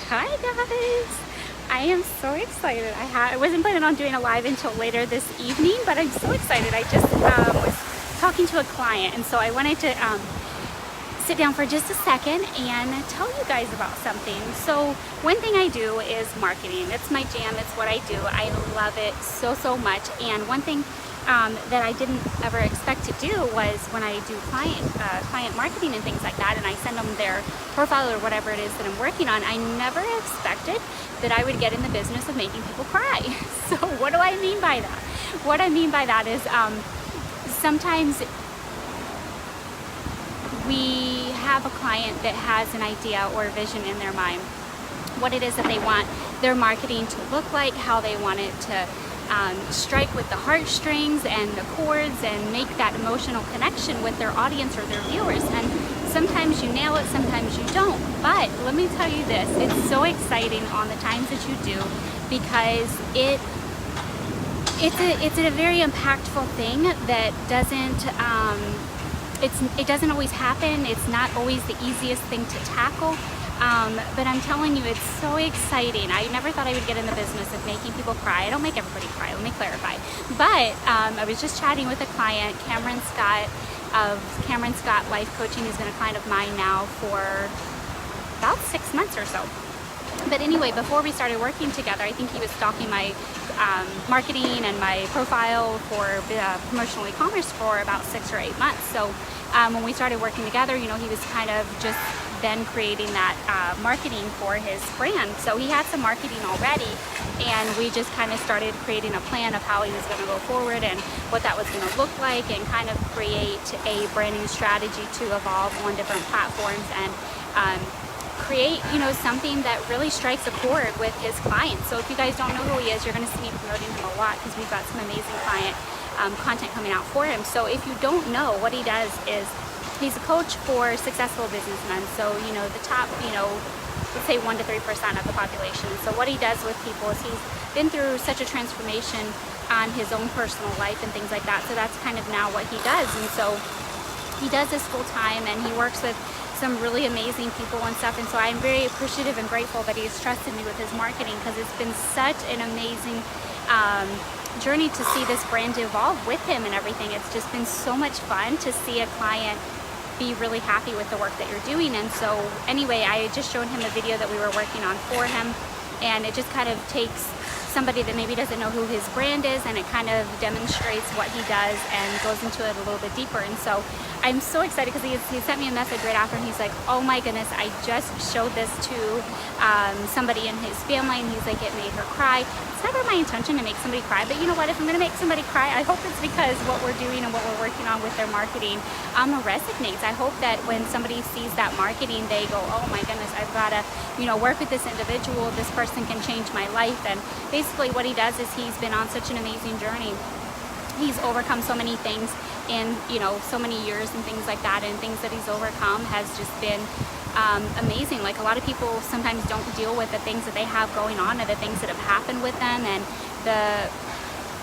Hi guys! I am so excited. I wasn't planning on doing a live until later this evening, but I'm so excited. I just was talking to a client, and so I wanted to sit down for just a second and tell you guys about something. So one thing I do is marketing. It's my jam. It's what I do. I love it so much. And one thing that I didn't ever expect to do was when I do client marketing and things like that, and I send them their profile or whatever it is that I'm working on, I never expected that I would get in the business of making people cry. So what do I mean by that? What I mean by that is sometimes we have a client that has an idea or a vision in their mind, what it is that they want their marketing to look like, how they want it to strike with the heartstrings and the chords and make that emotional connection with their audience or their viewers. And sometimes you nail it, sometimes you don't. But let me tell you this, it's so exciting on the times that you do, because it's a very impactful thing that it doesn't always happen. It's not always the easiest thing to tackle. But I'm telling you, it's so exciting. I never thought I would get in the business of making people cry. I don't make everybody cry, let me clarify. But I was just chatting with a client, Cameron Scott of Cameron Scott Life Coaching. He's been a client of mine now for about 6 months or so. But anyway, before we started working together, I think he was stalking my marketing and my profile for promotional e-commerce for about 6 or 8 months. So when we started working together, you know, he was kind of just then creating that marketing for his brand. So he had some marketing already, and we just kind of started creating a plan of how he was going to go forward and what that was going to look like, and kind of create a branding strategy to evolve on different platforms and create, you know, something that really strikes a chord with his clients. So if you guys don't know who he is, you're going to see me promoting him a lot, because we've got some amazing client content coming out for him. So if you don't know, what he does is he's a coach for successful businessmen. So, you know, the top, you know, let's say 1 to 3% of the population. So what he does with people is he's been through such a transformation on his own personal life and things like that. So that's kind of now what he does. And so he does this full time, and he works with some really amazing people and stuff. And so I'm very appreciative and grateful that he's trusted me with his marketing, because it's been such an amazing journey to see this brand evolve with him and everything. It's just been so much fun to see a client be really happy with the work that you're doing. And so anyway, I just showed him a video that we were working on for him, and it just kind of takes somebody that maybe doesn't know who his brand is, and it kind of demonstrates what he does and goes into it a little bit deeper. And so I'm so excited, because he sent me a message right after, and he's like, oh my goodness, I just showed this to somebody in his family, and he's like, it made her cry. It's never my intention to make somebody cry, but you know what, if I'm gonna make somebody cry, I hope it's because what we're doing and what we're working on with their marketing resonates. I hope that when somebody sees that marketing, they go, oh my goodness, I've gotta, you know, work with this individual. This person can change my life. And basically what he does is he's been on such an amazing journey. He's overcome so many things in, you know, so many years and things like that, and things that he's overcome has just been amazing. Like, a lot of people sometimes don't deal with the things that they have going on, and the things that have happened with them, and the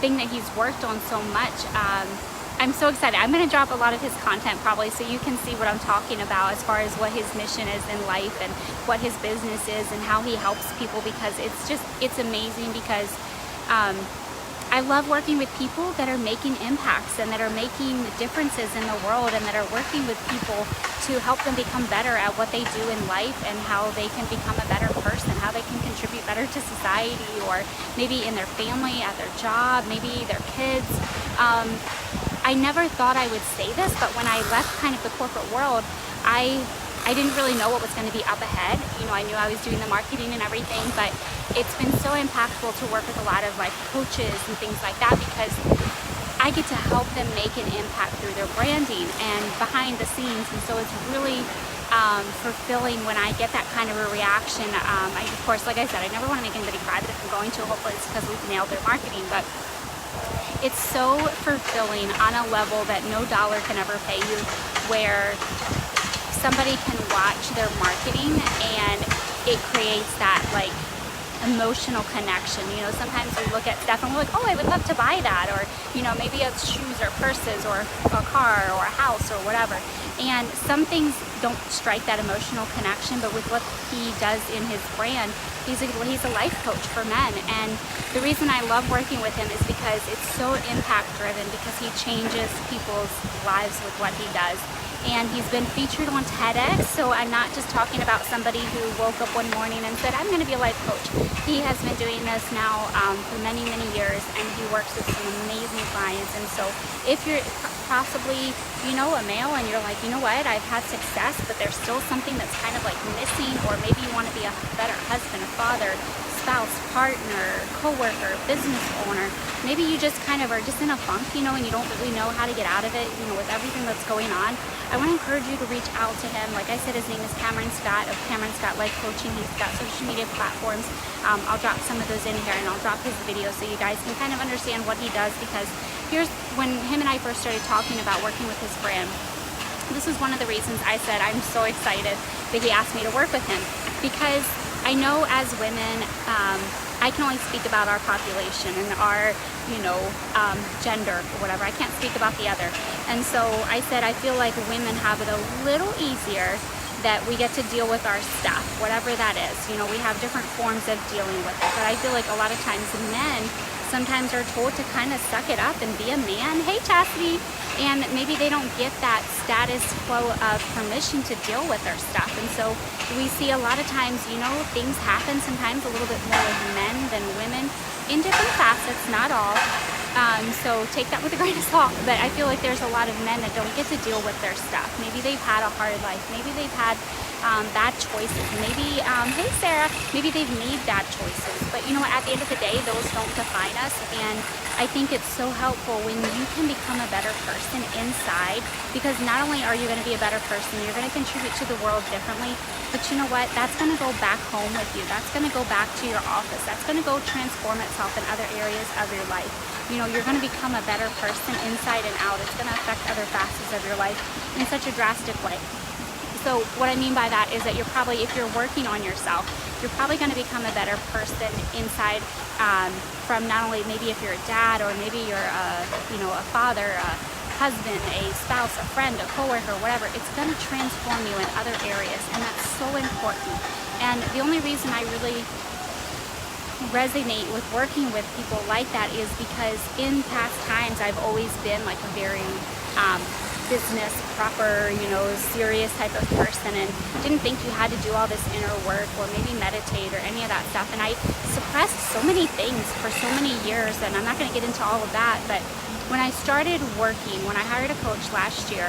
thing that he's worked on so much. I'm so excited. I'm going to drop a lot of his content probably, so you can see what I'm talking about as far as what his mission is in life and what his business is and how he helps people, because it's amazing. Because I love working with people that are making impacts and that are making differences in the world, and that are working with people to help them become better at what they do in life, and how they can become a better person, how they can contribute better to society, or maybe in their family, at their job, maybe their kids. I never thought I would say this, but when I left kind of the corporate world, I didn't really know what was going to be up ahead. You know, I knew I was doing the marketing and everything, but it's been so impactful to work with a lot of like coaches and things like that, because I get to help them make an impact through their branding and behind the scenes. And so it's really fulfilling when I get that kind of a reaction. Of course, like I said, I never want to make anybody cry, but if I'm going to, hopefully it's because we've nailed their marketing. But it's so fulfilling on a level that no dollar can ever pay you, where somebody can watch their marketing and it creates that like emotional connection. You know, sometimes we look at stuff and we're like, oh, I would love to buy that, or you know, maybe it's shoes or purses or a car or a house or whatever. And some things don't strike that emotional connection, but with what he does in his brand, he's a life coach for men. And the reason I love working with him is because it's so impact driven, because he changes people's lives with what he does. And he's been featured on TEDx, so I'm not just talking about somebody who woke up one morning and said, I'm going to be a life coach. He has been doing this now for many, many years, and he works with some amazing clients. And so if you're possibly, a male and you're like, what, I've had success, but there's still something that's kind of like missing, or maybe you want to be a better husband, a father, spouse, partner, co-worker, business owner. Maybe you just kind of are just in a funk, and you don't really know how to get out of it, with everything that's going on. I want to encourage you to reach out to him. Like I said, his name is Cameron Scott of Cameron Scott Life Coaching. He's got social media platforms. I'll drop some of those in here, and I'll drop his video so you guys can kind of understand what he does, because here's when him and I first started talking about working with his brand. This is one of the reasons I said I'm so excited that he asked me to work with him, because I know as women, I can only speak about our population and our, gender or whatever. I can't speak about the other. And so I said, I feel like women have it a little easier, that we get to deal with our stuff, whatever that is. We have different forms of dealing with it. But I feel like a lot of times men sometimes are told to kind of suck it up and be a man. Hey, Chastity. And maybe they don't get that status quo of permission to deal with their stuff. And so we see a lot of times, things happen sometimes a little bit more with men than women in different facets, not all. So take that with a grain of salt. But I feel like there's a lot of men that don't get to deal with their stuff. Maybe they've had a hard life. Maybe they've had bad choices. Maybe, hey Sarah, maybe they've made bad choices. But at the end of the day, those don't define us. And I think it's so helpful when you can become a better person inside, because not only are you going to be a better person, you're going to contribute to the world differently, but you know what? That's going to go back home with you. That's going to go back to your office. That's going to go transform itself in other areas of your life. You're going to become a better person inside and out. It's going to affect other facets of your life in such a drastic way. So what I mean by that is that you're probably, if you're working on yourself, you're probably going to become a better person inside, from not only maybe if you're a dad, or maybe you're a father, a husband, a spouse, a friend, a coworker, whatever. It's going to transform you in other areas, and that's so important. And the only reason I really resonate with working with people like that is because in past times I've always been like a very business proper, serious type of person, and didn't think you had to do all this inner work or maybe meditate or any of that stuff. And I suppressed so many things for so many years, and I'm not going to get into all of that, but when I started working, when I hired a coach last year,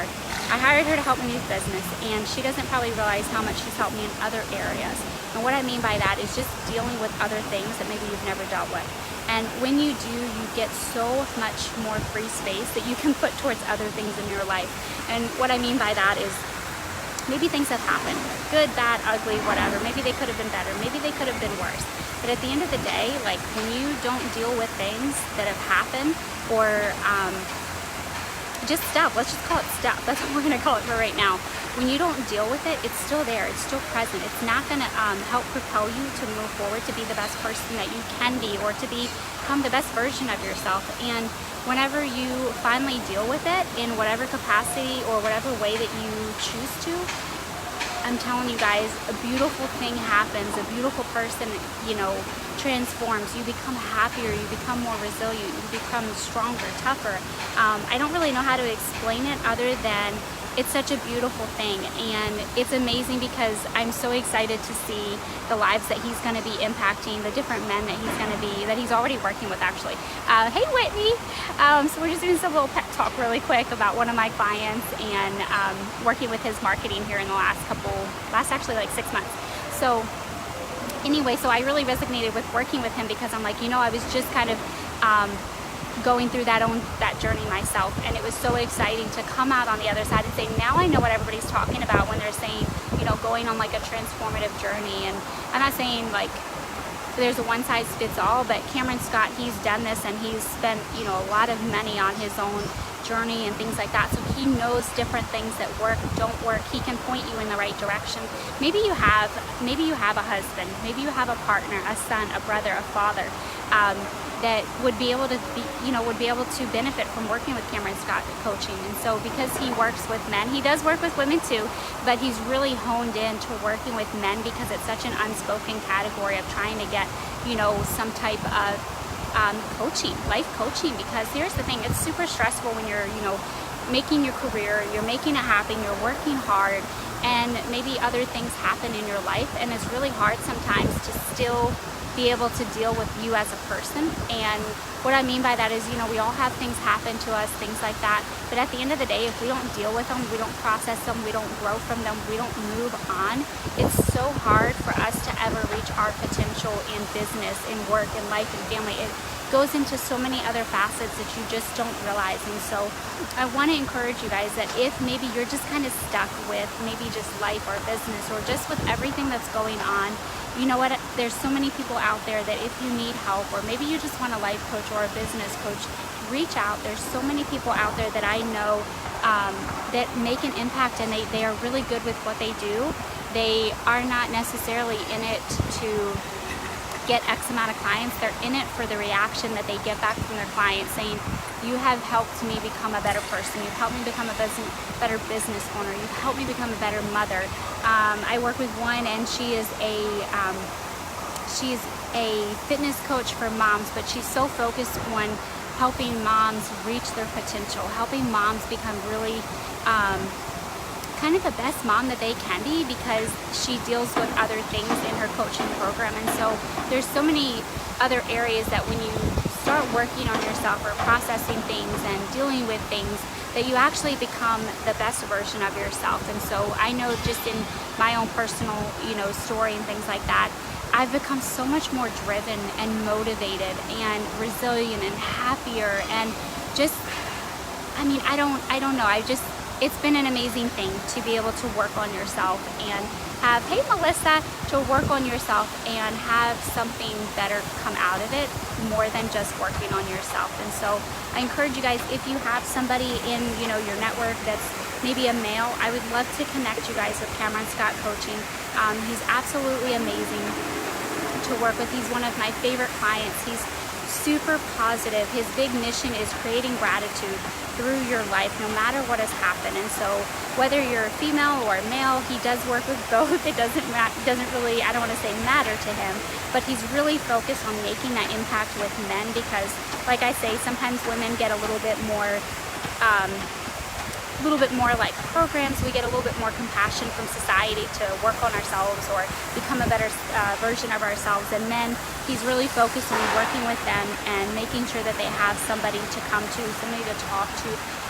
I hired her to help me with business, and she doesn't probably realize how much she's helped me in other areas. And what I mean by that is just dealing with other things that maybe you've never dealt with. And when you do, you get so much more free space that you can put towards other things in your life. And what I mean by that is maybe things have happened, good, bad, ugly, whatever. Maybe they could have been better. Maybe they could have been worse. But at the end of the day, like when you don't deal with things that have happened, or just stuff, let's just call it stuff. That's what we're going to call it for right now. When you don't deal with it, it's still there. It's still present. It's not going to help propel you to move forward, to be the best person that you can be, or to become the best version of yourself. And whenever you finally deal with it in whatever capacity or whatever way that you choose to, I'm telling you guys, a beautiful thing happens. A beautiful person, transforms. You become happier. You become more resilient. You become stronger, tougher. I don't really know how to explain it other than it's such a beautiful thing, and it's amazing because I'm so excited to see the lives that he's going to be impacting, the different men that he's already working with, actually. Hey Whitney! So we're just doing some little pep talk really quick about one of my clients, and working with his marketing here in the last actually like 6 months. So anyway, so I really resonated with working with him because I'm like, I was just kind of going through that journey myself, and it was so exciting to come out on the other side and say, now I know what everybody's talking about when they're saying, going on like a transformative journey. And I'm not saying like there's a one size fits all, but Cameron Scott, he's done this, and he's spent a lot of money on his own journey and things like that, so he knows different things that work, don't work. He can point you in the right direction. Maybe you have a husband, maybe you have a partner, a son, a brother, a father, that would be able to benefit from working with Cameron Scott Coaching. And so because he works with men, he does work with women too, but he's really honed in to working with men because it's such an unspoken category of trying to get, some type of coaching, life coaching. Because here's the thing, it's super stressful when you're, making your career, you're making it happen, you're working hard, and maybe other things happen in your life, and it's really hard sometimes to still be able to deal with you as a person. And what I mean by that is, we all have things happen to us, things like that, but at the end of the day, if we don't deal with them, we don't process them, we don't grow from them, we don't move on, it's so hard for us to ever reach our potential in business, in work, in life, and family. It goes into so many other facets that you just don't realize. And so I want to encourage you guys that if maybe you're just kind of stuck with maybe just life or business or just with everything that's going on, you know what, there's so many people out there that if you need help, or maybe you just want a life coach or a business coach, reach out. There's so many people out there that I know that make an impact, and they are really good with what they do. They are not necessarily in it to get X amount of clients. They're in it for the reaction that they get back from their clients saying, you have helped me become a better person, you've helped me become a better business owner, you've helped me become a better mother. I work with one, and she's a fitness coach for moms, but she's so focused on helping moms reach their potential, helping moms become really kind of the best mom that they can be, because she deals with other things in her coaching program. And so there's so many other areas that when you start working on yourself or processing things and dealing with things, that you actually become the best version of yourself. And so I know just in my own personal, story and things like that, I've become so much more driven and motivated and resilient and happier, and just, I don't know. It's been an amazing thing to be able to work on yourself and have, hey Melissa, to work on yourself and have something better come out of it, more than just working on yourself. And so I encourage you guys, if you have somebody in, your network that's maybe a male, I would love to connect you guys with Cameron Scott Coaching. He's absolutely amazing to work with. He's one of my favorite clients. He's super positive. His big mission is creating gratitude through your life, no matter what has happened. And so whether you're a female or a male, he does work with both. It doesn't really, I don't want to say matter to him, but he's really focused on making that impact with men, because like I say, sometimes women get a little bit more like programs. We get a little bit more compassion from society to work on ourselves or become a better version of ourselves. And men, he's really focused on working with them and making sure that they have somebody to come to, somebody to talk to.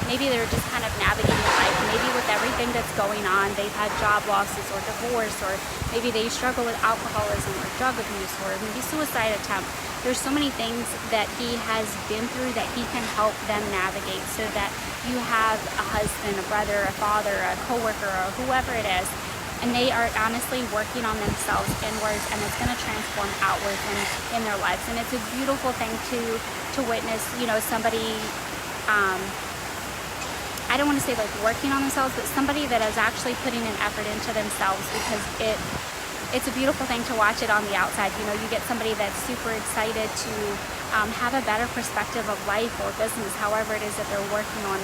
Maybe they're just kind of navigating life. Maybe with everything that's going on, they've had job losses or divorce, or maybe they struggle with alcoholism or drug abuse, or maybe suicide attempt. There's so many things that he has been through that he can help them navigate, so that you have a husband, a brother, a father, a coworker, or whoever it is, and they are honestly working on themselves inwards, and it's going to transform outwards in their lives. And it's a beautiful thing to witness, somebody, I don't want to say like working on themselves, but somebody that is actually putting an effort into themselves, because it's a beautiful thing to watch it on the outside. You get somebody that's super excited to have a better perspective of life or business, however it is that they're working on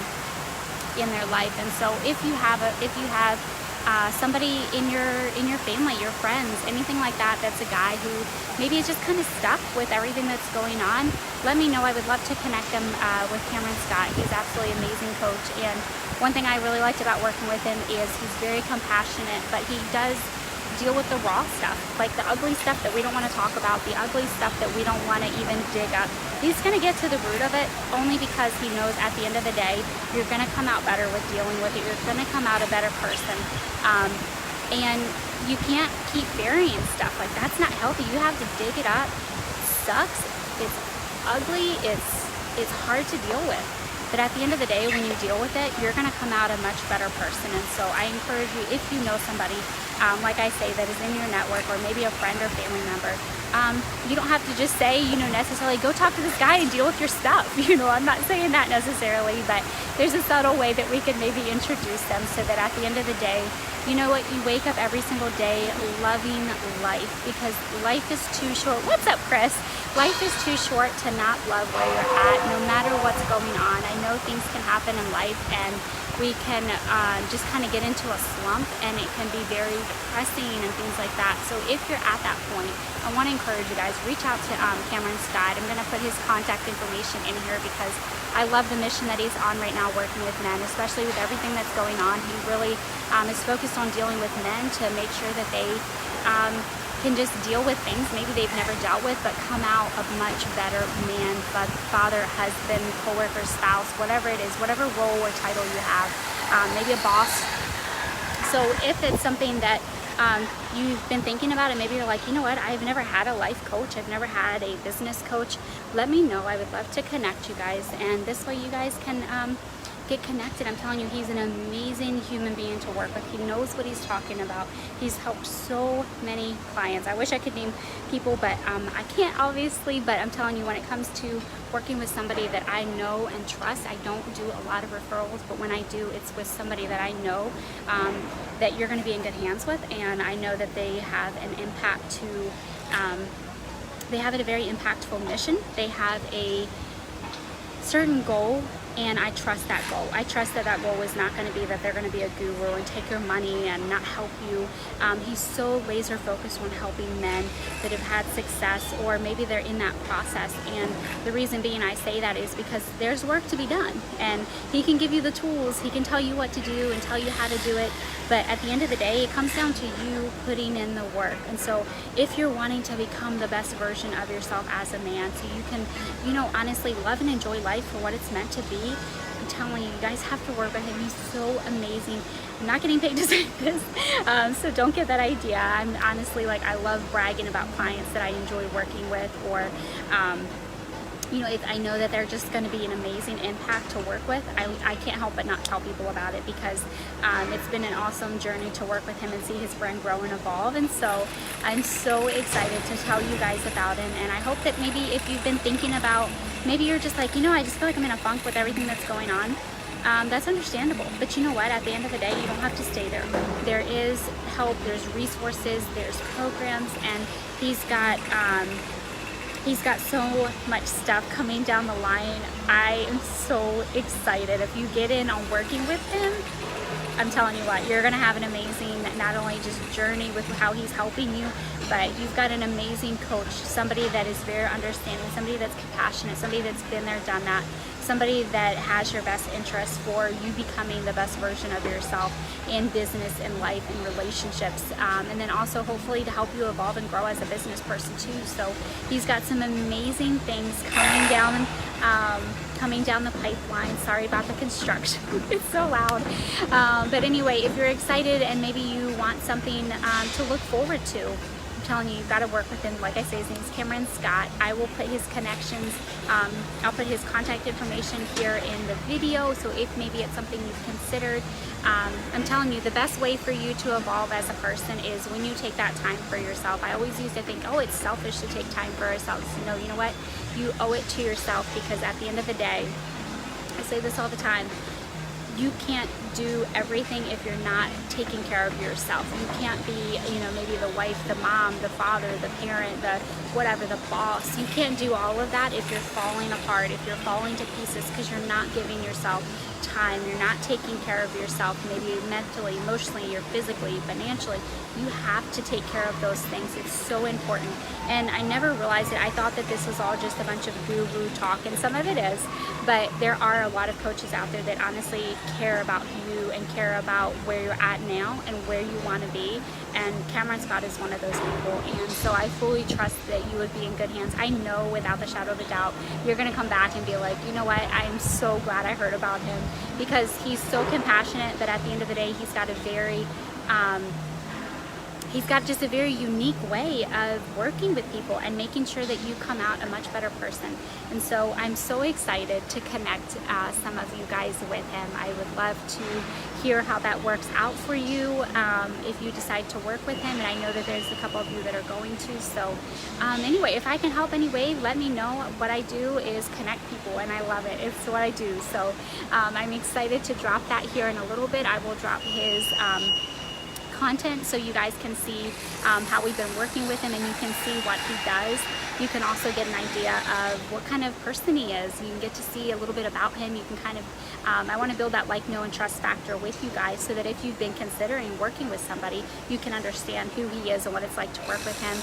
in their life. And so if you have somebody in your family, your friends, anything like that, that's a guy who maybe is just kind of stuck with everything that's going on, let me know. I would love to connect them with Cameron Scott. He's absolutely amazing coach. And one thing I really liked about working with him is he's very compassionate, but he does deal with the raw stuff, like the ugly stuff that we don't want to talk about, the ugly stuff that we don't want to even dig up. He's going to get to the root of it, only because he knows at the end of the day, you're going to come out better with dealing with it. You're going to come out a better person. And you can't keep burying stuff. Like, that's not healthy. You have to dig it up. It sucks. It's ugly. It's hard to deal with. But at the end of the day, when you deal with it, you're going to come out a much better person. And so I encourage you, if you know somebody, like I say, that is in your network, or maybe a friend or family member, you don't have to just say, necessarily go talk to this guy and deal with your stuff. I'm not saying that necessarily, but there's a subtle way that we can maybe introduce them, so that at the end of the day, You know what? You wake up every single day loving life, because life is too short. What's up, Chris? Life is too short to not love where you're at, no matter what's going on. I know things can happen in life, and we can just kind of get into a slump, and it can be very depressing and things like that. So if you're at that point, I want to encourage you guys, reach out to Cameron Scott. I'm going to put his contact information in here, because I love the mission that he's on right now, working with men, especially with everything that's going on. He really is focused on dealing with men to make sure that they can just deal with things maybe they've never dealt with, but come out a much better man, father, husband, co-worker, spouse, whatever it is, whatever role or title you have, maybe a boss. So if it's something that you've been thinking about, and maybe you're like, you know what, I've never had a life coach, I've never had a business coach, let me know. I would love to connect you guys, and this way you guys can get connected. I'm telling you, he's an amazing human being to work with. He knows what he's talking about. He's helped so many clients. I wish I could name people, but I can't, obviously. But I'm telling you, when it comes to working with somebody that I know and trust, I don't do a lot of referrals, but when I do, it's with somebody that I know that you're going to be in good hands with, and I know that they have an impact to, they have a very impactful mission. They have a certain goal, and I trust that goal. I trust that that goal is not going to be that they're going to be a guru and take your money and not help you. He's so laser focused on helping men that have had success, or maybe they're in that process. And the reason being I say that is because there's work to be done, and he can give you the tools, he can tell you what to do and tell you how to do it. But at the end of the day, it comes down to you putting in the work. And so if you're wanting to become the best version of yourself as a man, so you can, you know, honestly love and enjoy life for what it's meant to be, I'm telling you, you guys have to work with him. He's so amazing. I'm not getting paid to say this, so don't get that idea. I'm honestly, like, I love bragging about clients that I enjoy working with, or you know, if I know that they're just going to be an amazing impact to work with, I can't help but not tell people about it, because it's been an awesome journey to work with him and see his brand grow and evolve. And so I'm so excited to tell you guys about him, and I hope that maybe if you've been thinking about, maybe you're just like, you know, I just feel like I'm in a funk with everything that's going on. That's understandable, but you know what, at the end of the day, you don't have to stay there. There is help, there's resources, there's programs, and he's got so much stuff coming down the line. I am so excited. If you get in on working with him, I'm telling you what, you're gonna have an amazing, not only just journey with how he's helping you, but you've got an amazing coach, somebody that is very understanding, somebody that's compassionate, somebody that's been there, done that, somebody that has your best interest for you becoming the best version of yourself in business and life and relationships, and then also hopefully to help you evolve and grow as a business person too. So he's got some amazing things coming down the pipeline. Sorry about the construction. It's so loud. But anyway, if you're excited and maybe you want something to look forward to, I'm telling you, you've got to work with him. Like I say, his name's Cameron Scott. I will put his connections, I'll put his contact information here in the video, so if maybe it's something you've considered, I'm telling you, the best way for you to evolve as a person is when you take that time for yourself. I always used to think, oh, it's selfish to take time for ourselves. No, you know what? You owe it to yourself, because at the end of the day, I say this all the time, you can't do everything if you're not taking care of yourself. You can't be, you know, maybe the wife, the mom, the father, the parent, the whatever, the boss. You can't do all of that if you're falling apart, if you're falling to pieces, because you're not giving yourself time. You're not taking care of yourself, maybe mentally, emotionally, or physically, financially. You have to take care of those things. It's so important. And I never realized it. I thought that this was all just a bunch of guru talk, and some of it is, but there are a lot of coaches out there that honestly care about you and care about where you're at now and where you want to be. And Cameron Scott is one of those people, and so I fully trust that you would be in good hands. I know without the shadow of a doubt you're going to come back and be like, you know what, I'm so glad I heard about him, because he's so compassionate, but at the end of the day, he's got a very he's got just a very unique way of working with people and making sure that you come out a much better person. And so I'm so excited to connect some of you guys with him. I would love to hear how that works out for you if you decide to work with him, and I know that there's a couple of you that are going to. So anyway, if I can help anyway, let me know. What I do is connect people, and I love it. It's what I do. So I'm excited to drop that here in a little bit. I will drop content so you guys can see how we've been working with him, and you can see what he does. You can also get an idea of what kind of person he is. You can get to see a little bit about him. You can kind of, I want to build that like, know, and trust factor with you guys so that if you've been considering working with somebody, you can understand who he is and what it's like to work with him.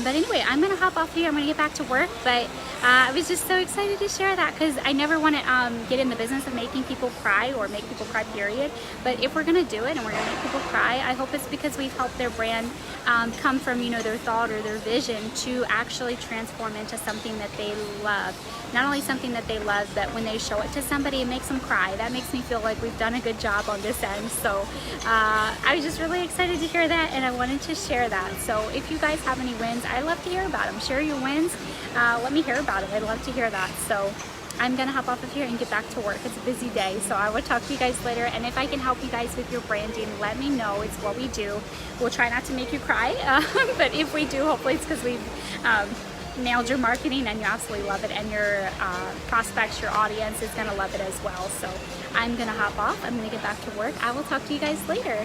But anyway, I'm going to hop off here. I'm going to get back to work, but I was just so excited to share that because I never want to get in the business of making people cry or make people cry, period. But if we're going to do it and we're going to make people cry, I hope it's because we've helped their brand come from, their thought or their vision to actually transform into something that they love. Not only something that they love, but when they show it to somebody, it makes them cry. That makes me feel like we've done a good job on this end. So I was just really excited to hear that, and I wanted to share that. So if you guys have any wins, I love to hear about them. Share your wins. Let me hear about it. I'd love to hear that. So I'm gonna hop off of here and get back to work. It's a busy day, so I will talk to you guys later. And if I can help you guys with your branding, let me know. It's what we do. We'll try not to make you cry, but if we do, hopefully it's because we've nailed your marketing and you absolutely love it, and your prospects, your audience is gonna love it as well. So I'm gonna hop off. I'm gonna get back to work. I will talk to you guys later.